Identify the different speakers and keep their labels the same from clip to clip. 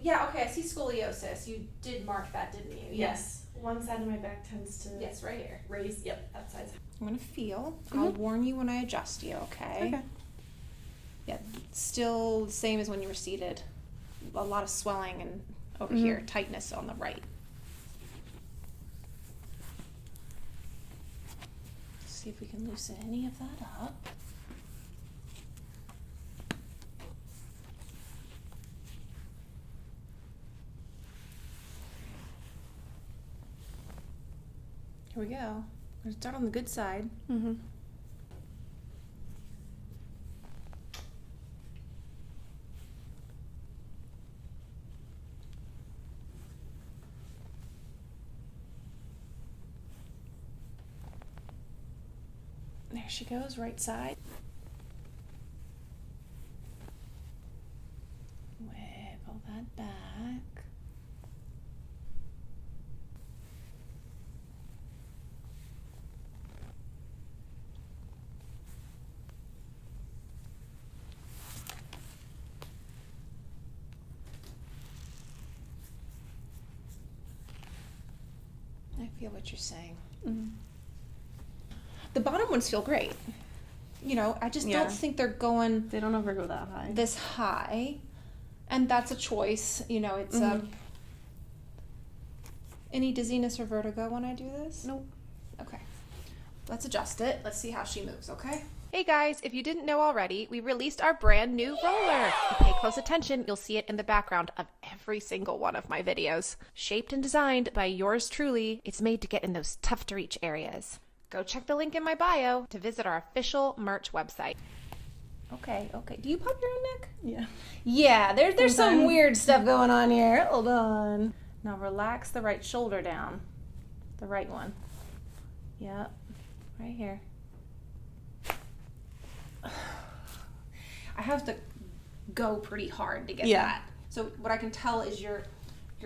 Speaker 1: Yeah, okay, I see scoliosis. You did mark that, didn't you?
Speaker 2: Yes. One side of my back tends to
Speaker 1: Yes, right here.
Speaker 2: raise. Yep, that side's.
Speaker 1: I'm going to feel. I'll warn you when I adjust you, okay?
Speaker 2: Okay.
Speaker 1: Yeah, still the same as when you were seated. A lot of swelling and over here, tightness on the right. See if we can loosen any of that up. Here we go. We're going to start on the good side.
Speaker 2: Mm-hmm.
Speaker 1: There she goes, right side. Wiggle that back. I feel what you're saying.
Speaker 2: Mm-hmm.
Speaker 1: The bottom ones feel great. You know, I just don't think they're going
Speaker 2: They don't ever go that high.
Speaker 1: this high. And that's a choice. You know, it's any dizziness or vertigo when I do this?
Speaker 2: Nope.
Speaker 1: Okay. Let's adjust it. Let's see how she moves, okay? Hey guys, if you didn't know already, we released our brand new roller. If you pay close attention, you'll see it in the background of every single one of my videos. Shaped and designed by yours truly, it's made to get in those tough to reach areas. Go check the link in my bio to visit our official merch website. Okay. Do you pop your own neck?
Speaker 2: Yeah.
Speaker 1: Yeah, there's some
Speaker 2: Sometimes.
Speaker 1: weird stuff going on here. Hold on. Now relax the right shoulder down. The right one. Yep. Right here. I have to go pretty hard to get that. So what I can tell is you're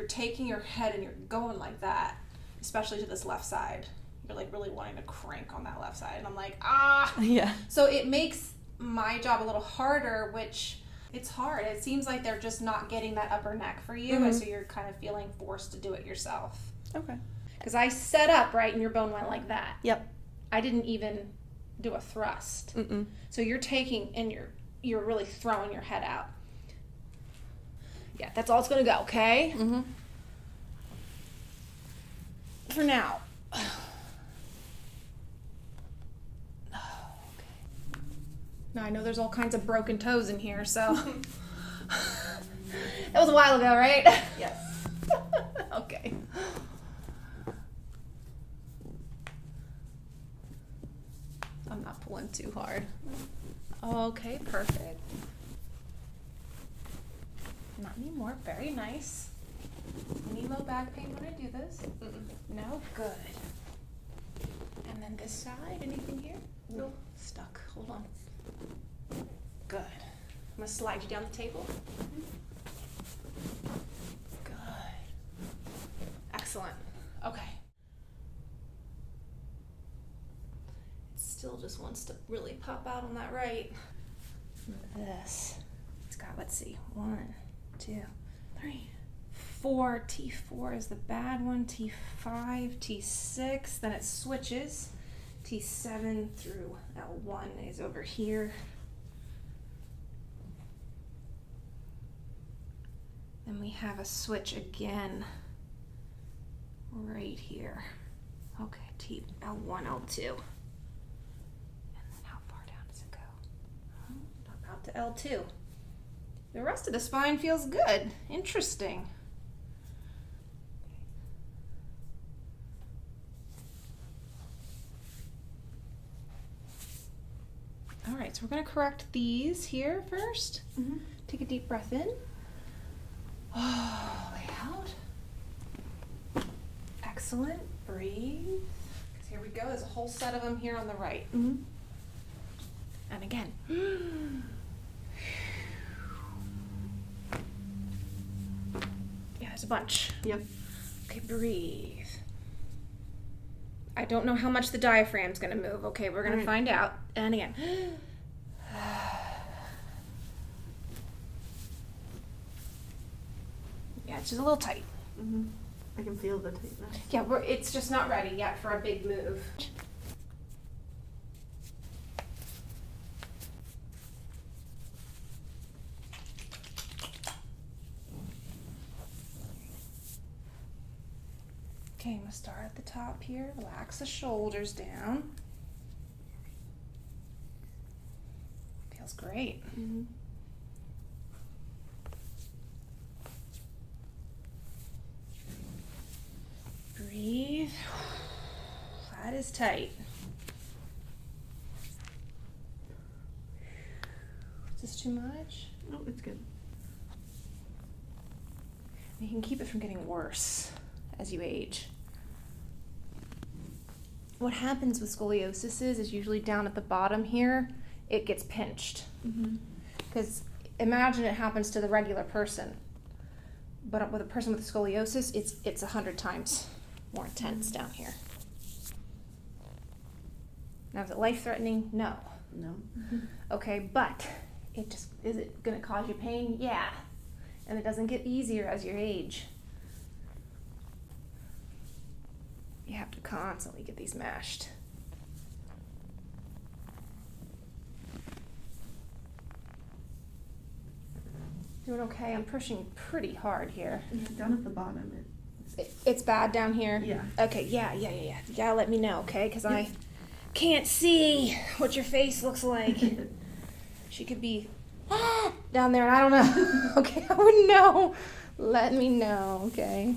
Speaker 1: taking your head and you're going like that, especially to this left side. You're like really wanting to crank on that left side. And I'm like, ah.
Speaker 2: Yeah.
Speaker 1: So it makes my job a little harder, which it's hard. It seems like they're just not getting that upper neck for you. And so you're kind of feeling forced to do it yourself.
Speaker 2: Okay.
Speaker 1: Because I set up, right, and your bone went like that.
Speaker 2: Yep.
Speaker 1: I didn't even do a thrust.
Speaker 2: Mm-mm.
Speaker 1: So you're taking and you're really throwing your head out. Yeah, that's all it's going to go, okay?
Speaker 2: Mm-hmm.
Speaker 1: For now. Now I know there's all kinds of broken toes in here, so that was a while ago, right?
Speaker 2: Yes.
Speaker 1: Okay. I'm not pulling too hard. Okay, perfect. Not anymore. Very nice. Any low back pain when I do this? No? Good. And then this side, anything here?
Speaker 2: Nope.
Speaker 1: Stuck. Hold on. Good. I'm going to slide you down the table. Good. Excellent. Okay. It still just wants to really pop out on that right. This. It's got, let's see, 1, 2, 3, 4. T4 is the bad one. T5, T6. Then it switches. T7 through L1 is over here. Then we have a switch again right here. Okay, L1, L2. And then how far down does it go? About to L2. The rest of the spine feels good. Interesting. All right, so we're going to correct these here first. Take a deep breath in. Oh, way out. Excellent. Breathe. Because here we go. There's a whole set of them here on the right. And again. Yeah, there's a bunch.
Speaker 2: Yep.
Speaker 1: Okay, breathe. I don't know how much the diaphragm's going to move. Okay, we're going to find out. And again. it's just a little tight.
Speaker 2: I can feel the tightness.
Speaker 1: Yeah, it's just not ready yet for a big move. Okay, I'm gonna start at the top here. Relax the shoulders down. Feels great. Breathe. That is tight. Is this too much?
Speaker 2: No, it's good.
Speaker 1: You can keep it from getting worse as you age. What happens with scoliosis is usually down at the bottom here, it gets pinched. Because imagine it happens to the regular person, but with a person with scoliosis, it's 100 times more intense down here. Now, is it life-threatening? No.
Speaker 2: No.
Speaker 1: Okay, but is it going to cause you pain? Yeah. And it doesn't get easier as you age. You have to constantly get these mashed. Doing okay. I'm pushing pretty hard here.
Speaker 2: Down at the bottom,
Speaker 1: It's bad down here?
Speaker 2: Yeah.
Speaker 1: Okay, yeah. You gotta let me know, okay? Because I can't see what your face looks like. She could be down there, and I don't know. Okay, I wouldn't know. Let me know, okay?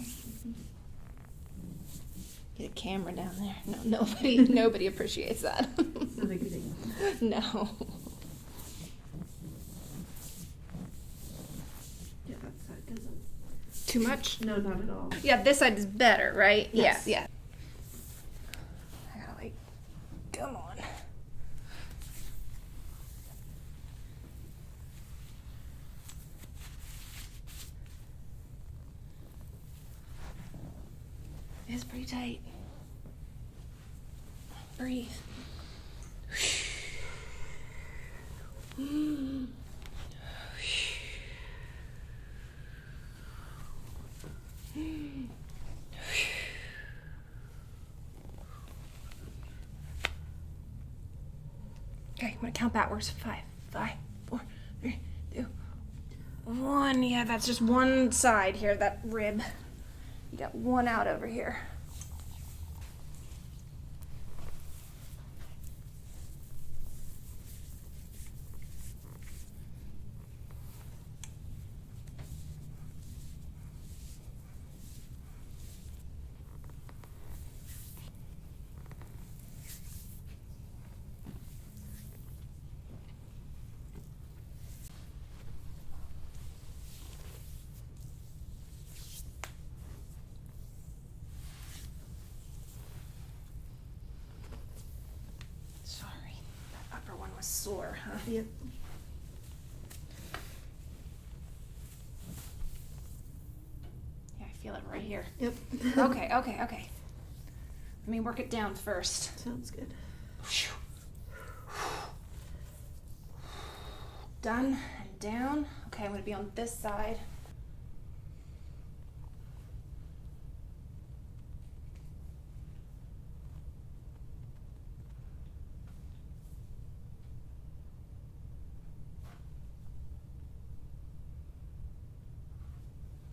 Speaker 1: Get a camera down there. No, nobody appreciates that.
Speaker 2: No big deal.
Speaker 1: No.
Speaker 2: Yeah, that side doesn't.
Speaker 1: Too much?
Speaker 2: No, not at all.
Speaker 1: Yeah, this side is better, right?
Speaker 2: Yes.
Speaker 1: Yeah. I gotta come on. It's pretty tight. Breathe. Okay, I'm gonna count backwards. 5, 4, 3, 2, 1. Yeah, that's just one side here, that rib. You got one out over here. Was sore, huh?
Speaker 2: Yep.
Speaker 1: Yeah, I feel it right here.
Speaker 2: Yep.
Speaker 1: Okay. Let me work it down first.
Speaker 2: Sounds good.
Speaker 1: Done and down. Okay, I'm gonna be on this side.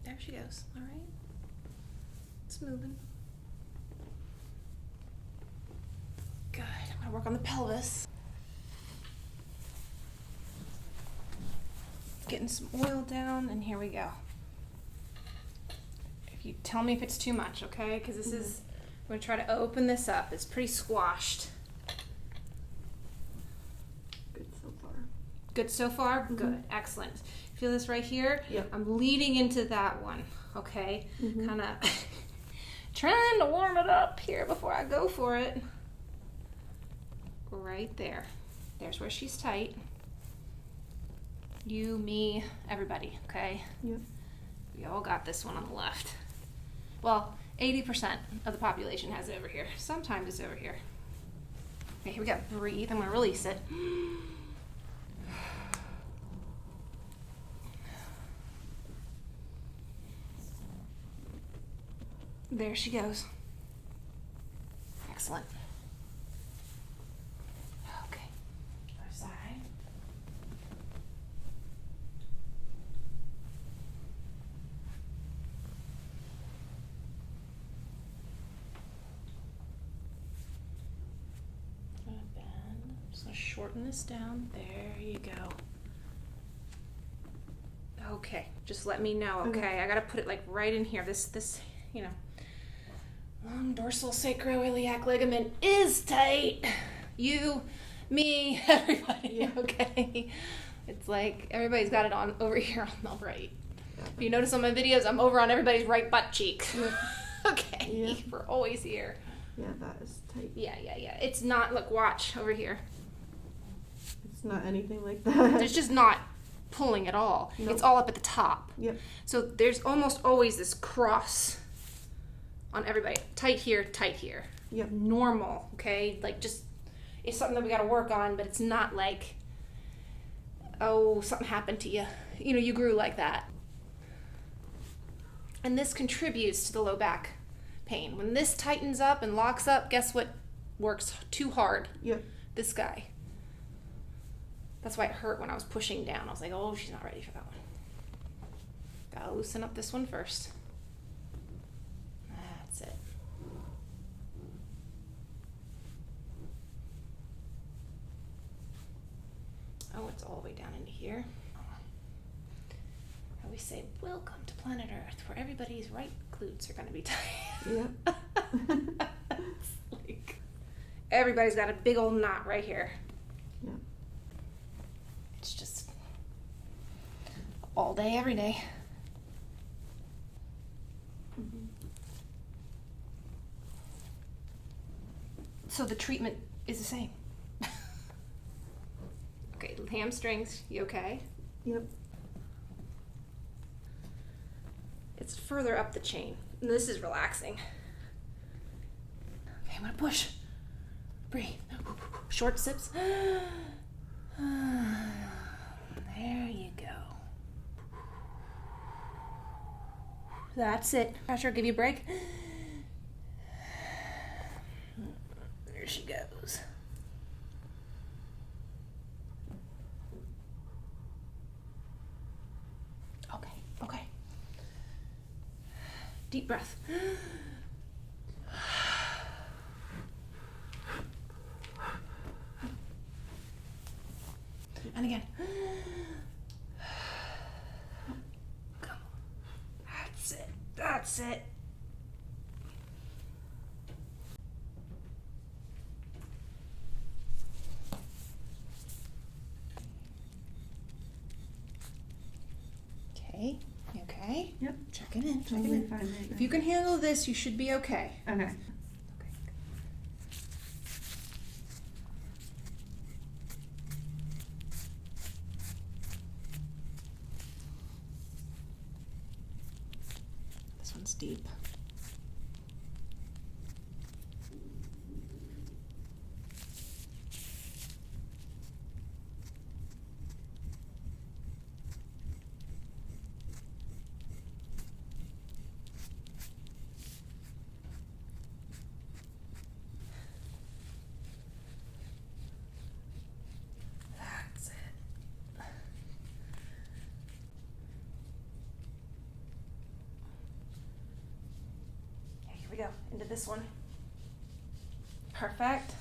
Speaker 1: There she goes. All right. It's moving. Good. I'm gonna work on the pelvis. Getting some oil down, and here we go. If you tell me if it's too much, okay? Because this is, I'm gonna try to open this up. It's pretty squashed.
Speaker 2: Good so far.
Speaker 1: Good so far? Good. Excellent. Feel this right here?
Speaker 2: Yep.
Speaker 1: I'm leading into that one, okay? Kind of trying to warm it up here before I go for it. Right there. There's where she's tight. You, me, everybody, okay?
Speaker 2: Yep.
Speaker 1: We all got this one on the left. Well, 80% of the population has it over here. Sometimes it's over here. Okay, here we go. Breathe. I'm going to release it. There she goes. Excellent. Okay. Other side. Gonna bend. I'm just gonna shorten this down. There you go. Okay, just let me know, okay? I gotta put it like right in here. This, you know, long dorsal sacroiliac ligament is tight. You, me, everybody,
Speaker 2: Yeah.
Speaker 1: okay? It's like everybody's got it on over here on the right. If you notice on my videos, I'm over on everybody's right butt cheek.
Speaker 2: Yep.
Speaker 1: Okay,
Speaker 2: Yeah.
Speaker 1: we're always here.
Speaker 2: Yeah, that is tight.
Speaker 1: Yeah. It's not, look, watch over here.
Speaker 2: It's not anything like that.
Speaker 1: There's just not pulling at all.
Speaker 2: Nope.
Speaker 1: It's all up at the top.
Speaker 2: Yep.
Speaker 1: So there's almost always this cross on everybody. Tight here.
Speaker 2: Yep.
Speaker 1: Normal, okay? Like just, it's something that we gotta work on, but it's not like, oh, something happened to you. You know, you grew like that. And this contributes to the low back pain. When this tightens up and locks up, guess what works too hard?
Speaker 2: Yep.
Speaker 1: This guy. That's why it hurt when I was pushing down. I was like, oh, she's not ready for that one. Gotta loosen up this one first. That's it. Oh, it's all the way down into here. I always say, welcome to planet Earth, where everybody's right glutes are gonna be tight.
Speaker 2: Yep.
Speaker 1: It's like, everybody's got a big old knot right here.
Speaker 2: Yep.
Speaker 1: It's just all day, every day.
Speaker 2: Mhm.
Speaker 1: So the treatment is the same. Okay, hamstrings, you okay?
Speaker 2: Yep.
Speaker 1: It's further up the chain. And this is relaxing. Okay, I'm gonna push. Breathe. Short sips. There you go. That's it. Pressure, give you a break. There she goes. Okay. Deep breath. And again. Come on. That's it. Okay. You okay?
Speaker 2: Yep.
Speaker 1: Checking in.
Speaker 2: Totally fine right
Speaker 1: If
Speaker 2: now.
Speaker 1: you can handle this, you should be okay.
Speaker 2: Okay.
Speaker 1: Okay. This one's deep. That's it. Okay, here we go. Into this one. Perfect.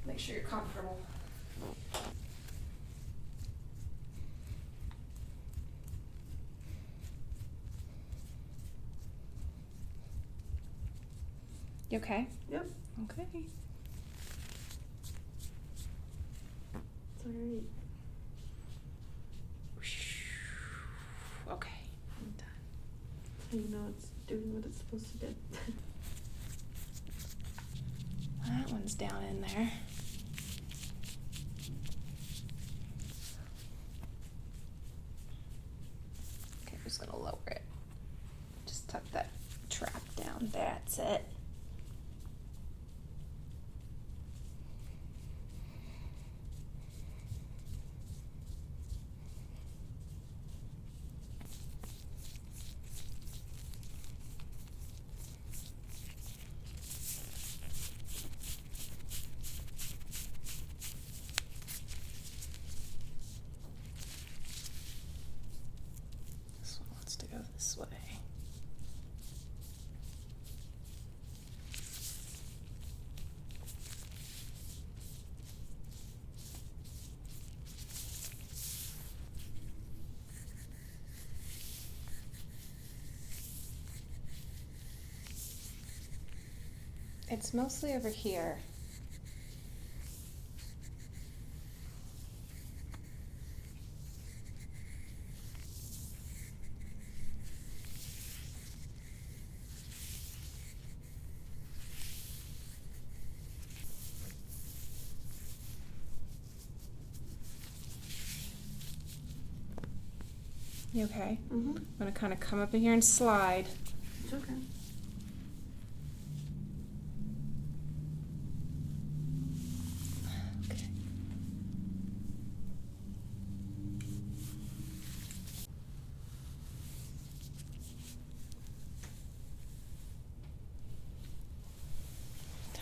Speaker 1: Make sure you're comfortable. You okay?
Speaker 2: Yep.
Speaker 1: Okay.
Speaker 2: It's alright.
Speaker 1: Okay. I'm done.
Speaker 2: So you know it's doing what it's supposed to do.
Speaker 1: That one's down in there. Okay, I'm just gonna lower it. Just tuck that trap down. That's it. It's mostly over here. You okay?
Speaker 2: Mm-hmm.
Speaker 1: I'm gonna kind of come up in here and slide.
Speaker 2: It's okay.
Speaker 1: Okay.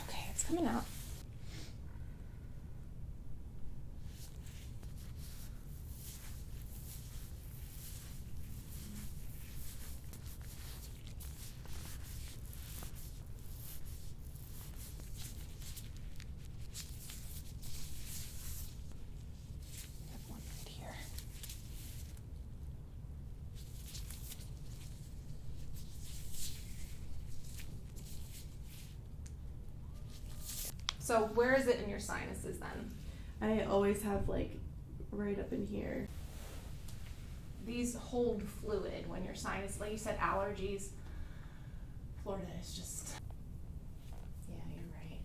Speaker 1: Okay, it's coming out. One right here. So where is it in your sinuses then?
Speaker 2: I always have like right up in here.
Speaker 1: These hold fluid when your sinus, like you said, allergies. Florida is just, yeah, you're right.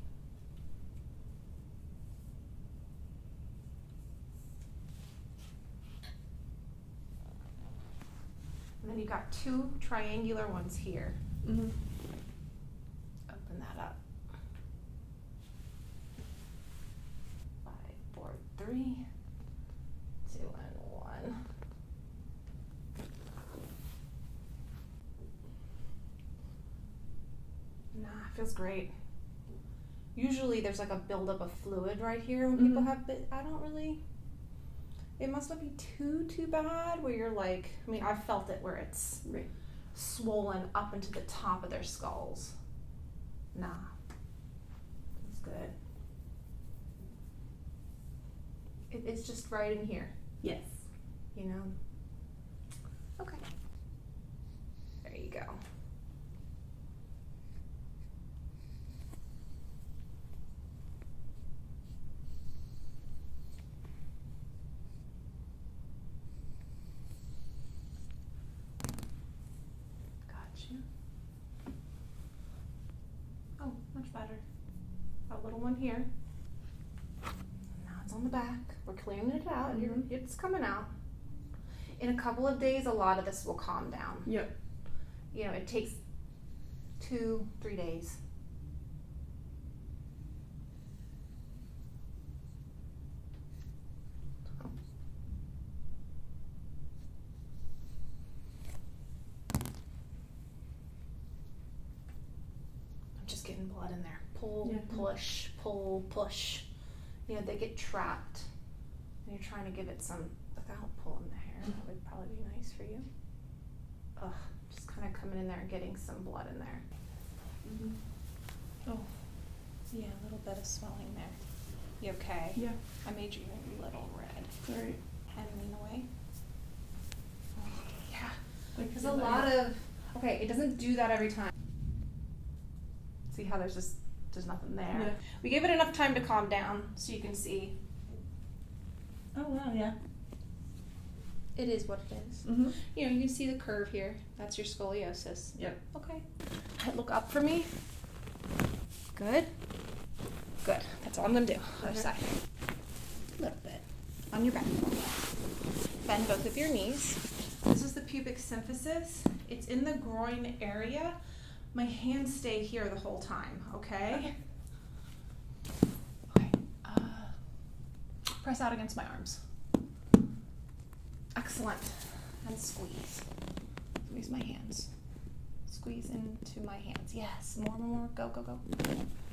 Speaker 1: And then you've got two triangular ones here.
Speaker 2: Mm-hmm.
Speaker 1: Open that up. 5, 4, 3, 2, and 1. Nah, feels great. Usually there's like a buildup of fluid right here when people have, but I don't really. It must not be too bad where you're like, I mean, I've felt it where it's
Speaker 2: Right.
Speaker 1: swollen up into the top of their skulls. Nah, that's good. It's just right in here,
Speaker 2: Yes.
Speaker 1: you know? Okay. There you go. Gotcha. Oh, much better. A little one here. Now it's on the back. We're clearing it out.
Speaker 2: Mhm.
Speaker 1: It's coming out. In a couple of days, a lot of this will calm down.
Speaker 2: Yep.
Speaker 1: You know, it takes 2-3 days. I'm just getting blood in there. Pull,
Speaker 2: Yeah.
Speaker 1: push, pull, push. You know, they get trapped. And you're trying to give it some, without pulling the hair, that would probably be nice for you. Ugh, just kind of coming in there and getting some blood in there.
Speaker 2: Mm-hmm.
Speaker 1: Oh, yeah, a little bit of swelling there. You okay?
Speaker 2: Yeah.
Speaker 1: I made you a little red.
Speaker 2: Sorry.
Speaker 1: And lean away. Oh, yeah.
Speaker 2: Like,
Speaker 1: There's a lot of, okay, it doesn't do that every time. See how there's nothing there.
Speaker 2: Yeah.
Speaker 1: We gave it enough time to calm down so you can see.
Speaker 2: Oh wow, yeah.
Speaker 1: It is what it is.
Speaker 2: Mm-hmm.
Speaker 1: You know, you can see the curve here. That's your scoliosis.
Speaker 2: Yep.
Speaker 1: Okay. Look up for me. Good. Good. That's all I'm gonna do. Other
Speaker 2: Okay.
Speaker 1: side. A little bit. On your back. Bend both of your knees. This is the pubic symphysis. It's in the groin area. My hands stay here the whole time, okay? Okay. Press out against my arms. Excellent. And squeeze. Squeeze my hands. Squeeze into my hands. Yes. More. Go.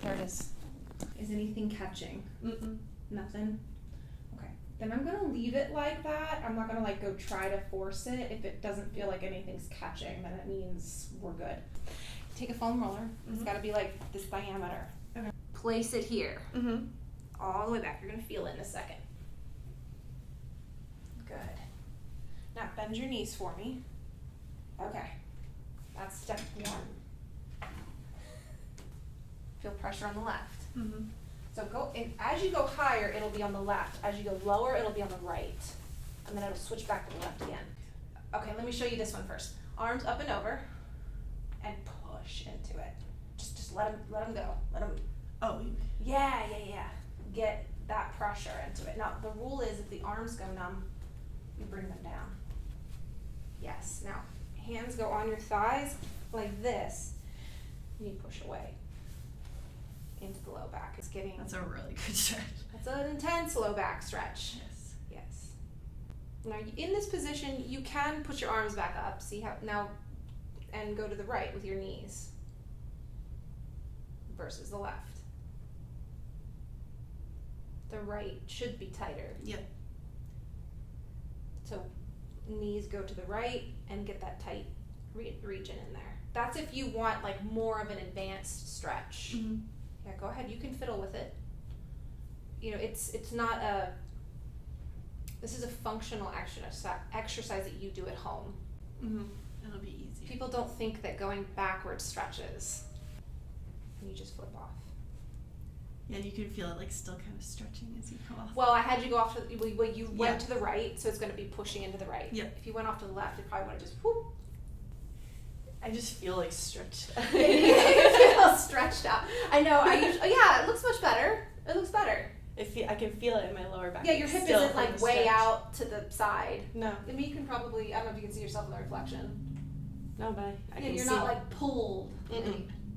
Speaker 1: There it is. Is anything catching?
Speaker 2: Mm-mm.
Speaker 1: Nothing? Okay. Then I'm going to leave it like that. I'm not going to like go try to force it. If it doesn't feel like anything's catching, then it means we're good. Take a foam roller. It's got to be like this diameter.
Speaker 2: Okay.
Speaker 1: Place it here.
Speaker 2: Mm-hmm.
Speaker 1: All the way back. You're going to feel it in a second. Good. Now bend your knees for me. Okay. That's step 1. Feel pressure on the left.
Speaker 2: Mm-hmm.
Speaker 1: So as you go higher, it'll be on the left. As you go lower, it'll be on the right. And then it'll switch back to the left again. Okay, let me show you this one first. Arms up and over, and push into it. Just let them go. Let them.
Speaker 2: Oh.
Speaker 1: Yeah. Get that pressure into it. Now the rule is if the arms go numb, you bring them down. Yes. Now hands go on your thighs like this. And you push away into the low back. It's getting.
Speaker 2: That's a really good stretch.
Speaker 1: That's an intense low back stretch. Yes. Now in this position, you can put your arms back up. See how now, and go to the right with your knees versus the left. The right should be tighter.
Speaker 2: Yep.
Speaker 1: So knees go to the right and get that tight region in there. That's if you want like more of an advanced stretch.
Speaker 2: Mm-hmm.
Speaker 1: Yeah, go ahead. You can fiddle with it. You know, it's not a. This is a functional exercise that you do at home.
Speaker 2: Mm-hmm. It'll be easy.
Speaker 1: People don't think that going backwards stretches. And you just flip off.
Speaker 2: Yeah, you can feel it like still kind of stretching as you come off.
Speaker 1: Well, I had you go off to you went to the right, so it's going to be pushing into the right.
Speaker 2: Yep.
Speaker 1: If you went off to the left, it probably would have just whoop.
Speaker 3: I just feel like stretched.
Speaker 1: You feel stretched out. I know. Yeah, it looks much better. It looks better.
Speaker 3: I can feel it in my lower back.
Speaker 1: Yeah, your hip
Speaker 3: still
Speaker 1: isn't
Speaker 3: from
Speaker 1: like
Speaker 3: the
Speaker 1: way
Speaker 3: stretch.
Speaker 1: out to the side.
Speaker 3: No,
Speaker 1: I mean, you can probably. I don't know if you can see yourself in the reflection.
Speaker 3: no, but I
Speaker 1: Yeah,
Speaker 3: can
Speaker 1: you're
Speaker 3: see.
Speaker 1: not like pulled.
Speaker 3: Mm-mm.